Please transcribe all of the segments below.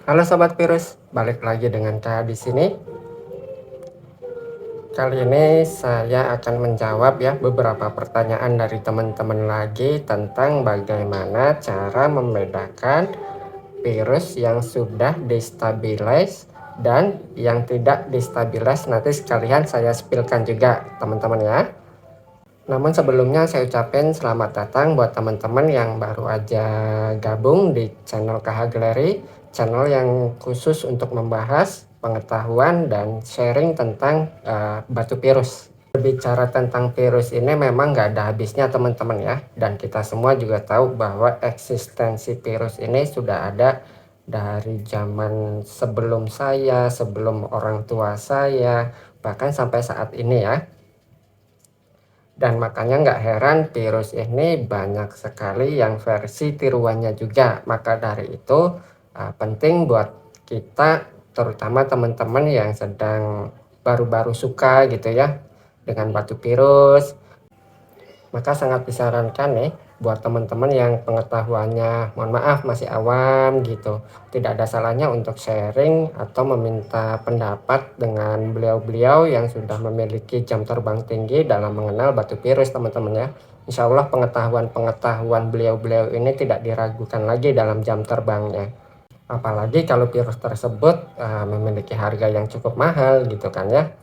Halo Sobat Virus, balik lagi dengan saya di sini. Kali ini saya akan menjawab ya beberapa pertanyaan dari teman-teman lagi tentang bagaimana cara membedakan virus yang sudah destabilize dan yang tidak destabilize. Nanti sekalian saya spillkan juga teman-teman ya. Namun sebelumnya saya ucapin selamat datang buat teman-teman yang baru aja gabung di channel KH Gallery, channel yang khusus untuk membahas pengetahuan dan sharing tentang batu virus. Berbicara tentang virus ini memang nggak ada habisnya teman-teman ya, dan kita semua juga tahu bahwa eksistensi virus ini sudah ada dari zaman sebelum saya, sebelum orang tua saya, bahkan sampai saat ini ya. Dan makanya nggak heran virus ini banyak sekali yang versi tiruannya juga. Maka dari itu penting buat kita, terutama teman-teman yang sedang baru-baru suka gitu ya dengan batu virus, maka sangat disarankan nih buat teman-teman yang pengetahuannya mohon maaf masih awam gitu, tidak ada salahnya untuk sharing atau meminta pendapat dengan beliau-beliau yang sudah memiliki jam terbang tinggi dalam mengenal batu virus teman-teman ya. Insya Allah pengetahuan beliau-beliau ini tidak diragukan lagi dalam jam terbangnya, apalagi kalau virus tersebut memiliki harga yang cukup mahal gitu kan ya.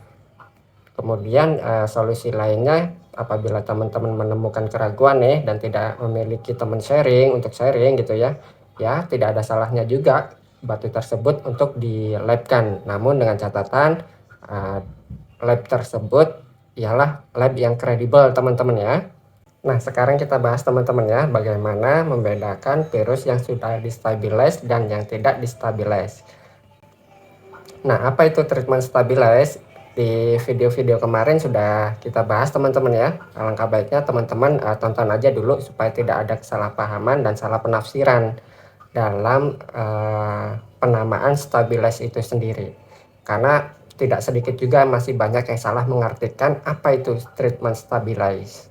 Kemudian solusi lainnya, apabila teman-teman menemukan keraguan nih dan tidak memiliki teman sharing untuk sharing gitu ya, ya tidak ada salahnya juga batu tersebut untuk di-labkan. Namun dengan catatan lab tersebut ialah lab yang kredibel teman-teman ya. Nah sekarang kita bahas teman-teman ya, bagaimana membedakan virus yang sudah destabilize dan yang tidak destabilize. Nah, apa itu treatment stabilize? Di video-video kemarin sudah kita bahas teman-teman ya. Alangkah baiknya teman-teman tonton aja dulu supaya tidak ada kesalahpahaman dan salah penafsiran dalam penamaan stabilize itu sendiri. Karena tidak sedikit juga masih banyak yang salah mengartikan apa itu treatment stabilize.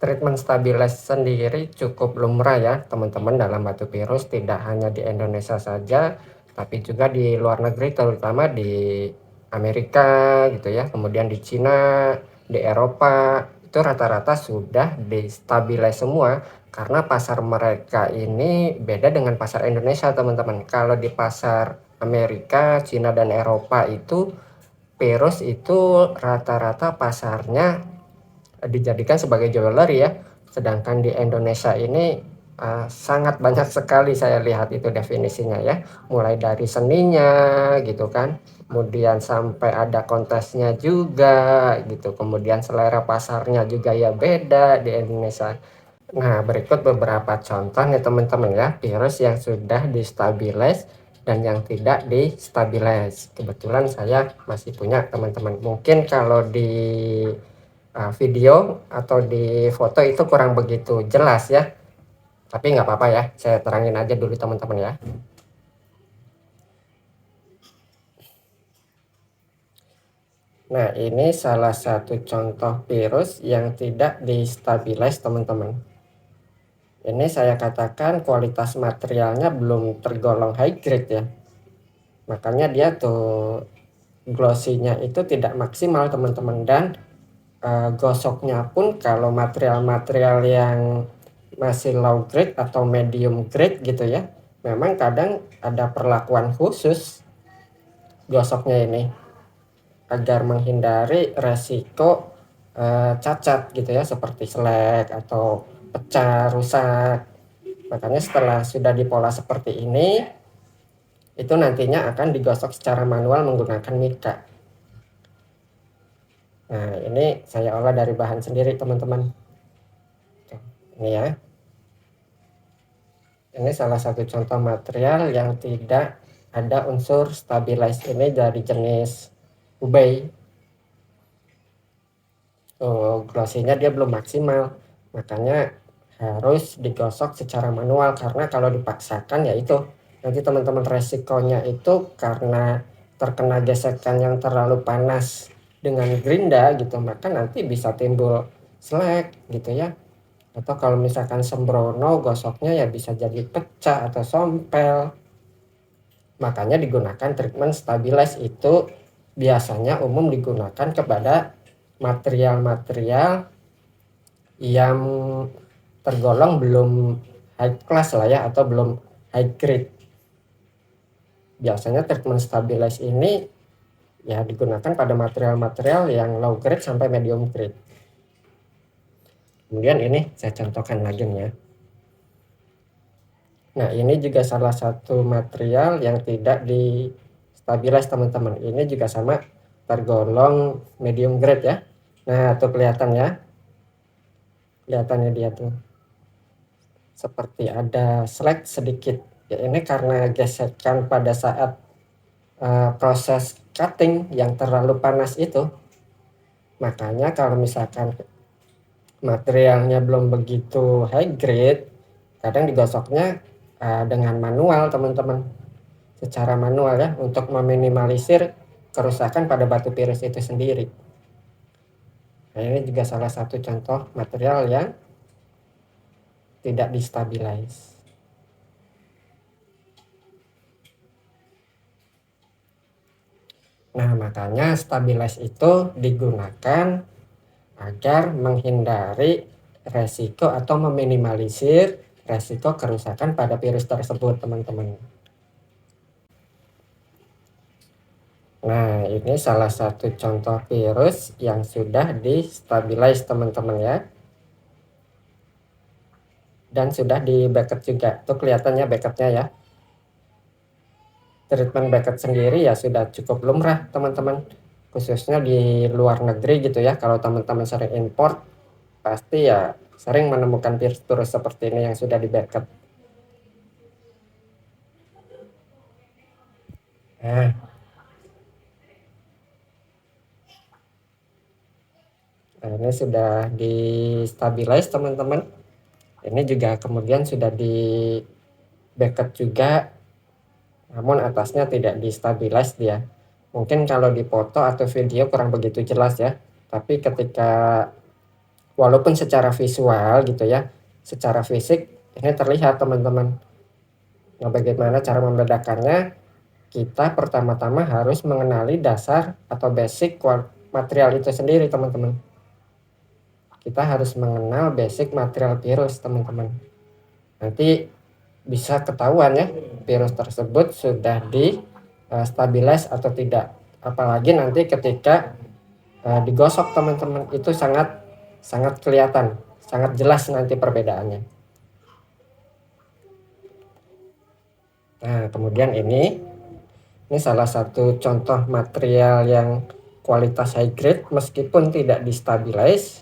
Treatment stabilize sendiri cukup lumrah ya teman-teman dalam batu virus, tidak hanya di Indonesia saja tapi juga di luar negeri, terutama di Amerika gitu ya, kemudian di Cina, di Eropa, itu rata-rata sudah destabilize semua karena pasar mereka ini beda dengan pasar Indonesia teman-teman. Kalau di pasar Amerika, Cina dan Eropa itu virus itu rata-rata pasarnya dijadikan sebagai jewelry ya, sedangkan di Indonesia ini sangat banyak sekali saya lihat itu definisinya ya, mulai dari seninya gitu kan, kemudian sampai ada kontesnya juga gitu, kemudian selera pasarnya juga ya beda di Indonesia. Nah berikut beberapa contoh nih teman-teman ya, virus yang sudah destabilize dan yang tidak destabilize. Kebetulan saya masih punya teman-teman, mungkin kalau di video atau di foto itu kurang begitu jelas ya, tapi nggak apa-apa ya, saya terangin aja dulu teman-teman ya. Nah ini salah satu contoh virus yang tidak destabilize teman-teman. Ini saya katakan kualitas materialnya belum tergolong high grade ya, makanya dia tuh glossy-nya itu tidak maksimal teman-teman, dan gosoknya pun kalau material-material yang masih low grade atau medium grade gitu ya, memang kadang ada perlakuan khusus gosoknya ini agar menghindari resiko cacat gitu ya, seperti selek atau pecah, rusak. Makanya setelah sudah dipola seperti ini, itu nantinya akan digosok secara manual menggunakan mika. Nah ini saya olah dari bahan sendiri teman-teman. Ini ya, ini salah satu contoh material yang tidak ada unsur stabilize ini dari jenis ubay. Glossy-nya dia belum maksimal, makanya harus digosok secara manual, karena kalau dipaksakan ya itu nanti teman-teman resikonya itu karena terkena gesekan yang terlalu panas dengan gerinda gitu, maka nanti bisa timbul selek gitu ya, atau kalau misalkan sembrono gosoknya ya bisa jadi pecah atau sompel. Makanya digunakan treatment stabilize itu biasanya umum digunakan kepada material-material yang tergolong belum high class lah ya, atau belum high grade. Biasanya treatment stabilize ini ya digunakan pada material-material yang low grade sampai medium grade. Kemudian ini saya contohkan lagi nih ya. Nah, ini juga salah satu material yang tidak di stabilize teman-teman. Ini juga sama tergolong medium grade ya. Nah, tuh kelihatan ya. Kelihatannya dia tuh seperti ada slack sedikit. Ya, ini karena gesekan pada saat proses cutting yang terlalu panas itu. Makanya kalau misalkan materialnya belum begitu high grade, kadang digosoknya dengan manual teman-teman, secara manual ya, untuk meminimalisir kerusakan pada batu virus itu sendiri. Nah, ini juga salah satu contoh material yang tidak distabilize. Nah, makanya stabilize itu digunakan agar menghindari resiko atau meminimalisir resiko kerusakan pada virus tersebut, teman-teman. Nah, ini salah satu contoh virus yang sudah distabilize, teman-teman ya. Dan sudah di backup juga. Tuh kelihatannya backupnya ya. Treatment backup sendiri ya sudah cukup lumrah, teman-teman. Khususnya di luar negeri gitu ya. Kalau teman-teman sering import, pasti ya sering menemukan virus-virus seperti ini yang sudah di backup. Nah, ini sudah di stabilize, teman-teman. Ini juga kemudian sudah di backup juga, namun atasnya tidak di stabilize dia. Mungkin kalau di foto atau video kurang begitu jelas ya, tapi ketika walaupun secara visual gitu ya, secara fisik ini terlihat, teman-teman. Nah, bagaimana cara membedakannya? Kita pertama-tama harus mengenali dasar atau basic material itu sendiri, teman-teman. Kita harus mengenal basic material virus, teman-teman. Nanti bisa ketahuan ya virus tersebut sudah di stabilize atau tidak. Apalagi nanti ketika digosok, teman-teman, itu sangat sangat kelihatan, sangat jelas nanti perbedaannya. Nah, kemudian ini salah satu contoh material yang kualitas high grade meskipun tidak distabilize,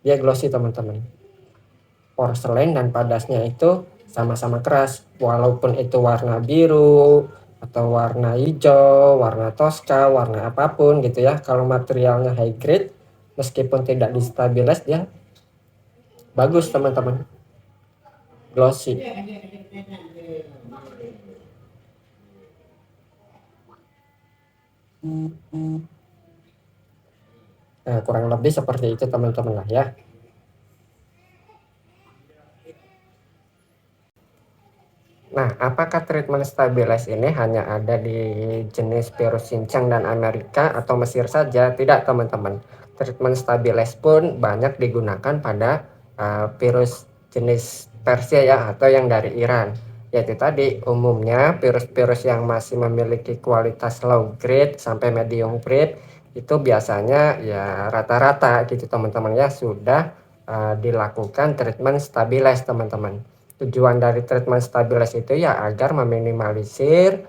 dia glossy, teman-teman. Porselen dan padasnya itu sama-sama keras, walaupun itu warna biru atau warna hijau, warna toska, warna apapun gitu ya. Kalau materialnya high grade meskipun tidak distabilize dia bagus, teman-teman, glossy. Nah, kurang lebih seperti itu, teman-teman lah ya. Nah, apakah treatment stabilize ini hanya ada di jenis virus cincang dan Amerika atau Mesir saja? Tidak, teman-teman. Treatment stabilize pun banyak digunakan pada virus jenis Persia ya, atau yang dari Iran. Yaitu tadi umumnya virus-virus yang masih memiliki kualitas low grade sampai medium grade itu biasanya ya rata-rata gitu, teman-teman ya, sudah dilakukan treatment stabilize, teman-teman. Tujuan dari treatment stabilize itu ya agar meminimalisir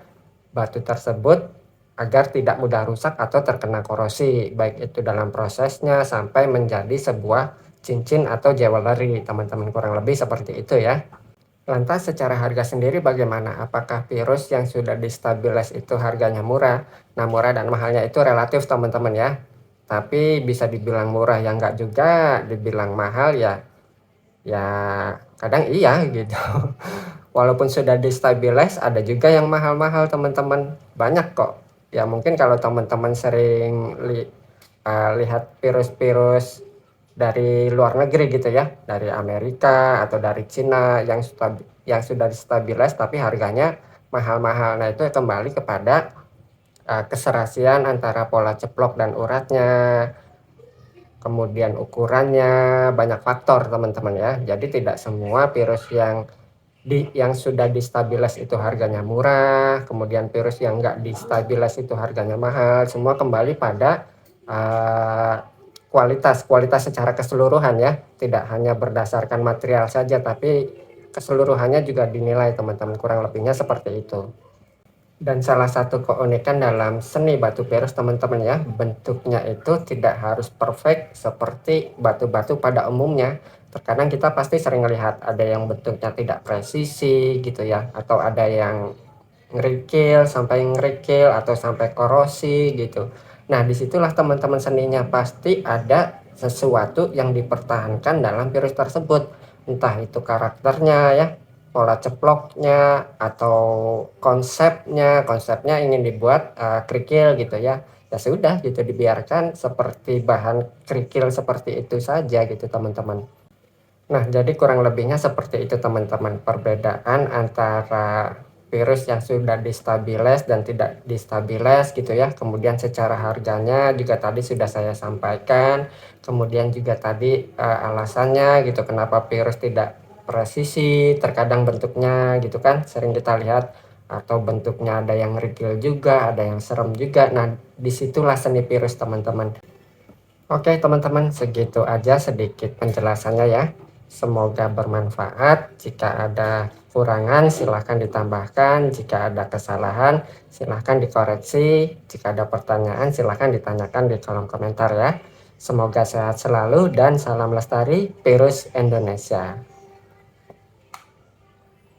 batu tersebut agar tidak mudah rusak atau terkena korosi, baik itu dalam prosesnya sampai menjadi sebuah cincin atau jewelry, teman-teman. Kurang lebih seperti itu ya. Lantas secara harga sendiri bagaimana? Apakah virus yang sudah distabilize itu harganya murah? Nah, murah dan mahalnya itu relatif, teman-teman ya. Tapi bisa dibilang murah ya enggak juga, dibilang mahal ya kadang iya gitu. Walaupun sudah distabilize ada juga yang mahal-mahal, teman-teman. Banyak kok. Ya mungkin kalau teman-teman sering lihat virus-virus dari luar negeri gitu ya, dari Amerika atau dari Cina yang sudah distabilize tapi harganya mahal-mahal. Nah, itu kembali kepada keserasian antara pola ceplok dan uratnya, kemudian ukurannya, banyak faktor teman-teman ya. Jadi tidak semua virus yang sudah distabilis itu harganya murah, kemudian virus yang nggak distabilis itu harganya mahal. Semua kembali pada kualitas secara keseluruhan ya, tidak hanya berdasarkan material saja, tapi keseluruhannya juga dinilai teman-teman. Kurang lebihnya seperti itu. Dan salah satu keunikan dalam seni batu virus teman-teman ya, bentuknya itu tidak harus perfect seperti batu-batu pada umumnya. Terkadang kita pasti sering lihat ada yang bentuknya tidak presisi gitu ya, atau ada yang ngerikil atau sampai korosi gitu. Nah, disitulah teman-teman seninya pasti ada sesuatu yang dipertahankan dalam virus tersebut. Entah itu karakternya ya, pola ceploknya, atau konsepnya ingin dibuat kerikil gitu ya. Ya sudah gitu, dibiarkan seperti bahan kerikil seperti itu saja gitu teman-teman. Nah, jadi kurang lebihnya seperti itu teman-teman, perbedaan antara virus yang sudah distabilis dan tidak distabilis gitu ya. Kemudian secara harganya juga tadi sudah saya sampaikan. Kemudian juga tadi alasannya gitu kenapa virus tidak presisi, terkadang bentuknya gitu kan sering kita lihat, atau bentuknya ada yang rigil juga, ada yang serem juga. Nah, disitulah seni virus teman-teman. Oke teman-teman, segitu aja sedikit penjelasannya ya. Semoga bermanfaat. Jika ada kurangan silahkan ditambahkan. Jika ada kesalahan silahkan dikoreksi. Jika ada pertanyaan silahkan ditanyakan di kolom komentar ya. Semoga sehat selalu dan salam lestari virus Indonesia.